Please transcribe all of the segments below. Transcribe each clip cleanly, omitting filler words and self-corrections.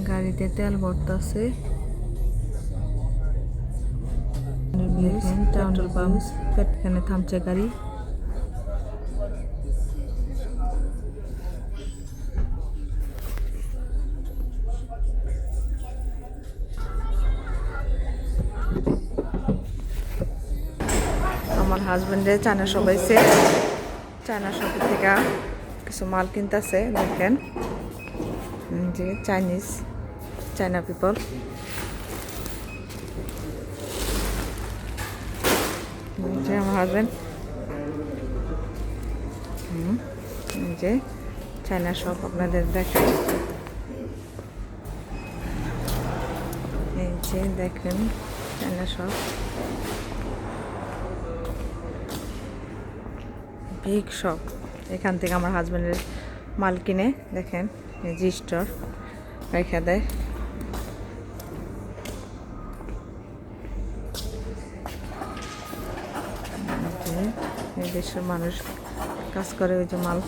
গাড়িতে তেল ভরতেছে। Petrol pump, এখানে থামছে গাড়ি। আমার হাজবেন্ডের চায়না শপ আছে, চায়না শপের থেকে কিছু মাল কিনতেছে। দেখেন যে চায়না পিপল। আমার হাজবেন্ড যে চায়না শপ আপনাদের দেখায়। এই যে দেখেন চায়না শপ, বিগ শপ। এখান থেকে আমার হাজবেন্ডের মাল কিনে। দেখেন জি স্টোর রেখে দেয়। এই দেশের মানুষ কাজ করে, ওই যে মাল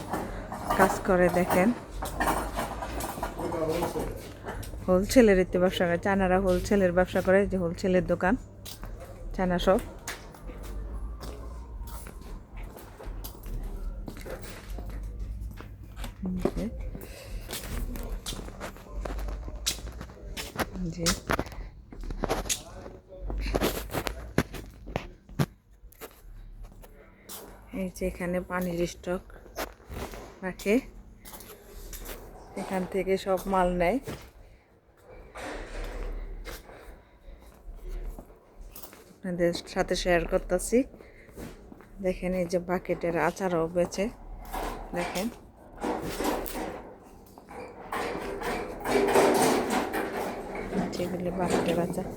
কাজ করে। দেখেন হোলসেলের এতে ব্যবসা করে, চায়নারা হোলসেলের ব্যবসা করে। যে হোলসেলের দোকান চায়না শপ। জি এই যে এখানে পানির স্টক রাখে, এখান থেকে সব মাল নেয়। আপনাদের সাথে শেয়ার করতেছি। দেখেন এই যে বাকেটের আচারও বেচে। দেখেন যেগুলি বাকেটের আচার।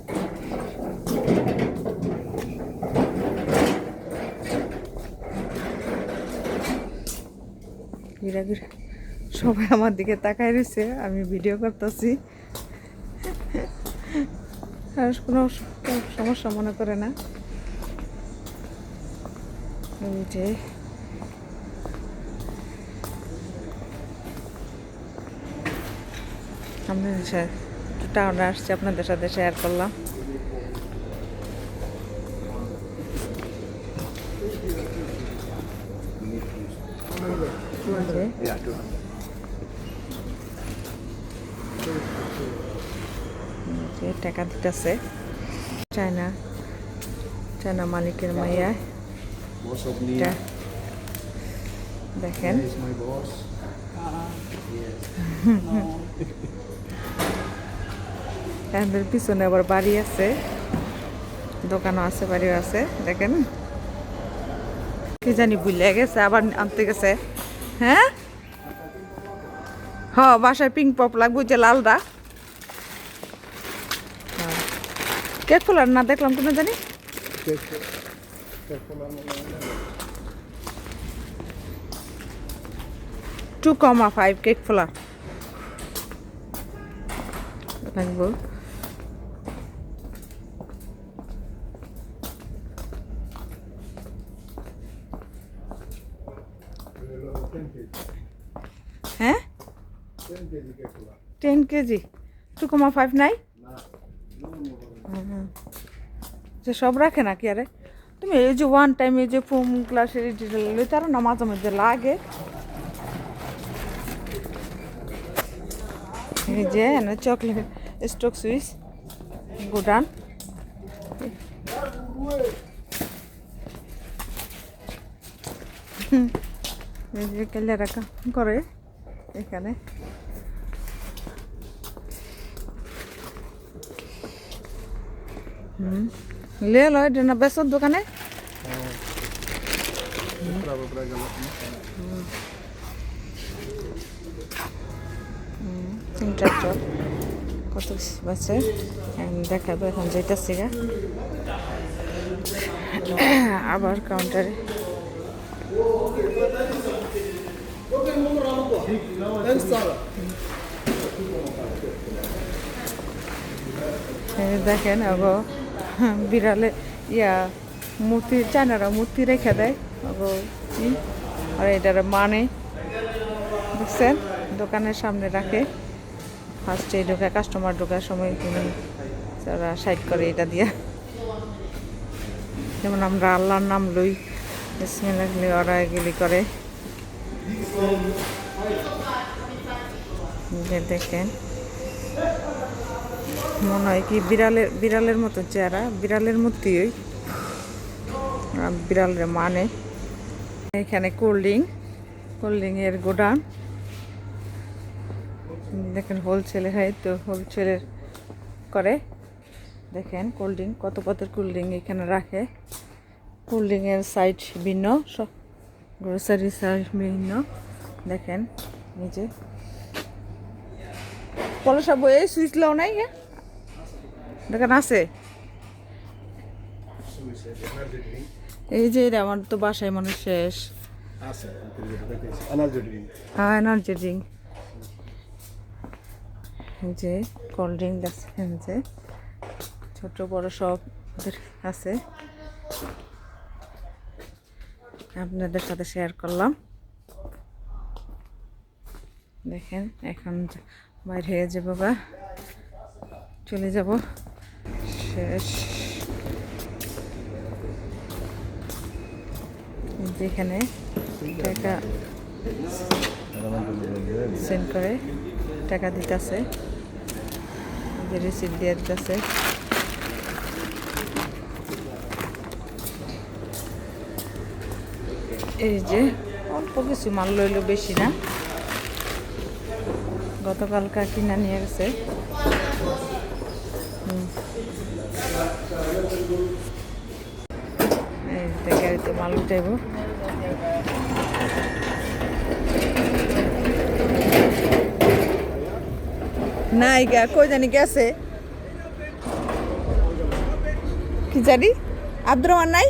সবাই আমার দিকে তাকায় রয়েছে, আমি ভিডিও করতেছি। আর কোনো সমস্যা মনে করে না। এই যে আপনাদের সাথে টাউনে আসছি, আপনাদের সাথে শেয়ার করলাম। টাকা দিতেছে চায়না মালিকের মাইয়া। দেখেন এদের পিছনে আবার বাড়ি আছে, দোকানও আছে, বাড়িও আছে। দেখেন কি জানি ভুলে গেছে, আবার আনতে গেছে। হ্যাঁ বাসায় পিঙ্ক পপ লাগবে, যে লালটা। কেক ফোলার না দেখলাম কোনো জানি। 2,5 কেক ফোলার লাগবো। হ্যাঁ 10 কেজি 2,5 নাই। যে সব রাখে নাকি? আরে তুমি এই যে ওয়ান টাইম এই যে ফোম গ্লাসের তারা না মাঝে মধ্যে লাগে। এই যে চকলেট স্টক সুইচ গুডান। এই যে কেলেরা করে এখানে। লে লো এটা না বেসর দোকানে। তিনটা চল কত বাজে দেখাবো, এখন যাইতেছি গা আবার কাউন্টারে। দেখেন আগো বিড়ালে মূর্তি, চায়নারা মূর্তি রেখে দেয় আগো। আর এটার মানে দেখছেন দোকানের সামনে রাখে। ফার্স্টে ঢোকা কাস্টমার ঢোকার সময় তিনি তারা সাইড করে এটা দিয়া, যেমন আমরা আল্লাহর নাম লই বিসমিল্লাহ ওরা এগুলি করে। দেখেন মনে হয় কি বিড়ালের মতো চেহারা, বিড়ালের মতোই বিড়ালের মানে। এখানে কোল্ড ড্রিঙ্ক এর গোডাউন দেখেন, হোলসেলে হয় তো হোলসেলের করে। দেখেন কোল্ড ড্রিঙ্ক কত কোল্ড ড্রিঙ্ক এখানে রাখে। কোল্ড ড্রিঙ্কের সাইড ভিন্ন, সব গ্রোসারি সাইড ভিন্ন। দেখেন নিচে পলসা বই সুইচ লাও নাই, দেখেন আছে। এই যে আমার তো বাসায় মনে শেষ। হ্যাঁ এনার্জি ড্রিঙ্ক, এই যে কোল্ড ড্রিঙ্ক দেখছেন যে ছোট বড় সব আছে, আপনাদের সাথে শেয়ার করলাম। দেখেন এখন বাইরে হয়ে যাবো বা চলে যাব, শেষ। যেখানে টাকা সেন্ড করে টাকা দিতেছে, যে রিসিপ্ট দিয়ে দিতেছে। এই যে অল্প কিছু মাল লইল, বেশি না, গতকালকা কিনা নিয়ে গেছে। এই গাড়িতে মাল উঠাইব। নাই গা কই জানি গেছে, কি জানি আব্দুর রহমান নাই।